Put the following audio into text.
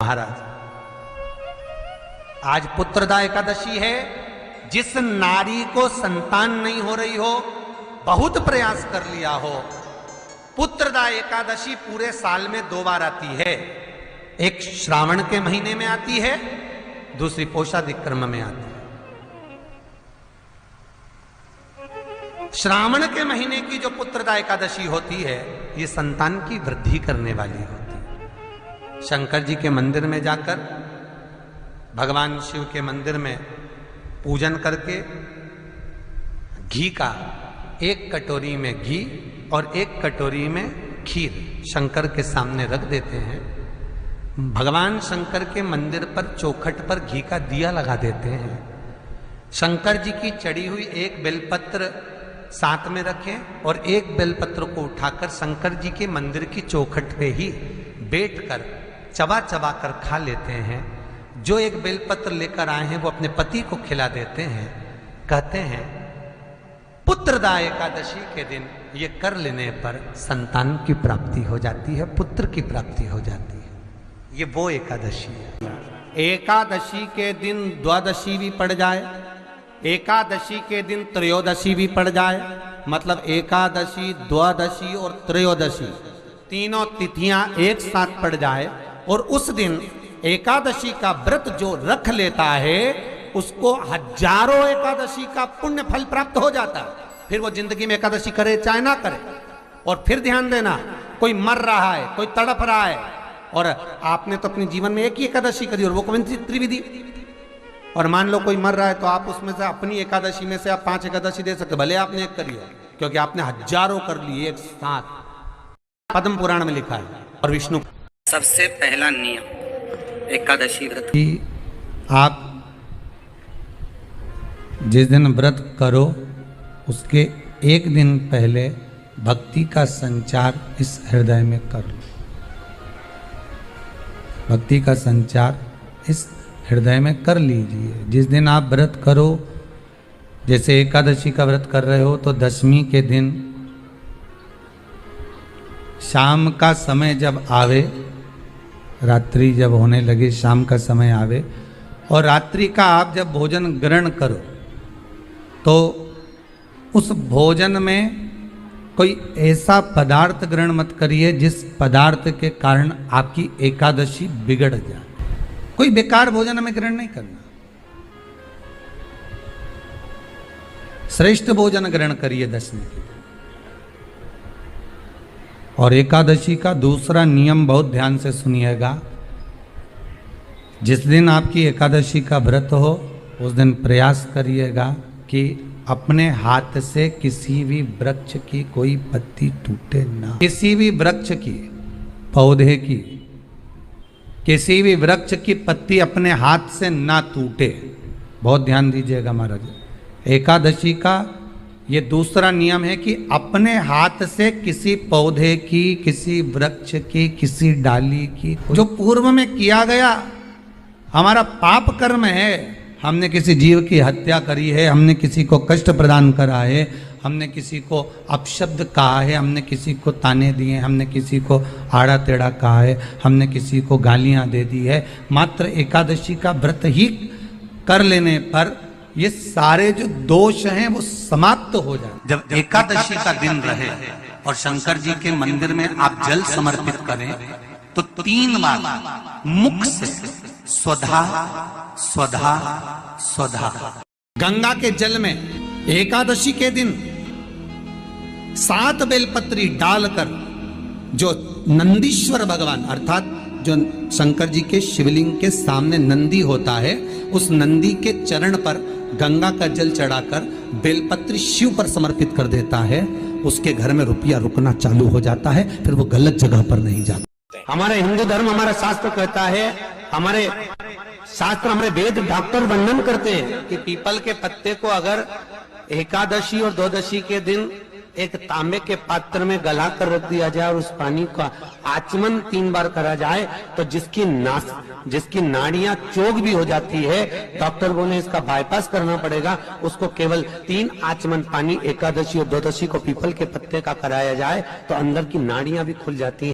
महाराज आज पुत्रदा एकादशी है। जिस नारी को संतान नहीं हो रही हो, बहुत प्रयास कर लिया हो, पुत्रदा एकादशी पूरे साल में 2 बार आती है। एक श्रावण के महीने में आती है, दूसरी पोषादिक्रम में आती है। श्रावण के महीने की जो पुत्रदा एकादशी होती है, ये संतान की वृद्धि करने वाली होती है। शंकर जी के मंदिर में जाकर, भगवान शिव के मंदिर में पूजन करके घी का 1 कटोरी में घी और 1 कटोरी में खीर शंकर के सामने रख देते हैं। भगवान शंकर के मंदिर पर चौखट पर घी का दिया लगा देते हैं। शंकर जी की चढ़ी हुई 1 बेलपत्र साथ में रखें और 1 बेलपत्र को उठाकर शंकर जी के मंदिर की चौखट पे ही बैठकर चबा चबा कर खा लेते हैं। जो 1 बेलपत्र लेकर आए हैं वो अपने पति को खिला देते हैं। कहते हैं पुत्रदा एकादशी के दिन ये कर लेने पर संतान की प्राप्ति हो जाती है, पुत्र की प्राप्ति हो जाती है। ये वो एकादशी है। एकादशी के दिन द्वादशी भी पड़ जाए, एकादशी के दिन त्रयोदशी भी पड़ जाए, मतलब एकादशी, द्वादशी और त्रयोदशी तीनों तिथियां एक साथ पड़ जाए और उस दिन एकादशी का व्रत जो रख लेता है उसको हजारों एकादशी का पुण्य फल प्राप्त हो जाता है। फिर वो जिंदगी में एकादशी करे चाहे ना करे। और फिर ध्यान देना, कोई मर रहा है, कोई तड़प रहा है, और आपने तो अपने जीवन में एक ही एकादशी करी और वो कौन सी त्रिविधि, और मान लो कोई मर रहा है तो आप उसमें से अपनी एकादशी में से आप 5 एकादशी दे सकते, भले आपने एक करी हो, क्योंकि आपने हजारों कर ली एक साथ। पद्म पुराण में लिखा है। और विष्णु सबसे पहला नियम एकादशी व्रत कि आप जिस दिन व्रत करो उसके 1 दिन पहले भक्ति का संचार इस हृदय में कर लो। भक्ति का संचार इस हृदय में कर लीजिए। जिस दिन आप व्रत करो, जैसे एकादशी का व्रत कर रहे हो तो दशमी के दिन शाम का समय जब आवे, रात्रि जब होने लगे, शाम का समय आवे और रात्रि का आप जब भोजन ग्रहण करो तो उस भोजन में कोई ऐसा पदार्थ ग्रहण मत करिए जिस पदार्थ के कारण आपकी एकादशी बिगड़ जाए। कोई बेकार भोजन हमें ग्रहण नहीं करना। श्रेष्ठ भोजन ग्रहण करिए दशमी के दिन। और एकादशी का दूसरा नियम बहुत ध्यान से सुनिएगा। जिस दिन आपकी एकादशी का व्रत हो उस दिन प्रयास करिएगा कि अपने हाथ से किसी भी वृक्ष की कोई पत्ती टूटे ना। किसी भी वृक्ष की, पौधे की, किसी भी वृक्ष की पत्ती अपने हाथ से ना टूटे। बहुत ध्यान दीजिएगा महाराज। एकादशी का ये दूसरा नियम है कि अपने हाथ से किसी पौधे की, किसी वृक्ष की, किसी डाली की, जो पूर्व में किया गया हमारा पाप कर्म है, हमने किसी जीव की हत्या करी है, हमने किसी को कष्ट प्रदान करा है, हमने किसी को अपशब्द कहा है, हमने किसी को ताने दिए, हमने किसी को आड़ा टेढ़ा कहा है, हमने किसी को गालियां दे दी है, मात्र एकादशी का व्रत ही कर लेने पर ये सारे जो दोष हैं वो समाप्त हो जाए। जब एकादशी का दिन रहे और शंकर जी के मंदिर में आप जल समर्पित करें तो 3 बार मुख से स्वधा स्वधा स्वधा गंगा के जल में एकादशी के दिन 7 बेलपत्री डालकर जो नंदीश्वर भगवान अर्थात जो शंकर जी के शिवलिंग के सामने नंदी होता है, उस नंदी के चरण पर गंगा का जल चढ़ाकर बेलपत्री शिव पर समर्पित कर देता है, उसके घर में रुपया रुकना चालू हो जाता है, फिर वो गलत जगह पर नहीं जाता। हमारे हिंदू धर्म, हमारा शास्त्र कहता है, हमारे शास्त्र, हमारे वेद डॉक्टर वर्णन करते हैं कि पीपल के पत्ते को अगर एकादशी और द्वादशी के दिन एक तांबे के पात्र में गला कर रख दिया जाए और उस पानी का आचमन 3 बार करा जाए तो जिसकी नाड़ियां चोक भी हो जाती है, डॉक्टर बोले इसका बाईपास करना पड़ेगा, उसको केवल 3 आचमन पानी एकादशी और द्वादशी को पीपल के पत्ते का कराया जाए तो अंदर की नाड़ियां भी खुल जाती है।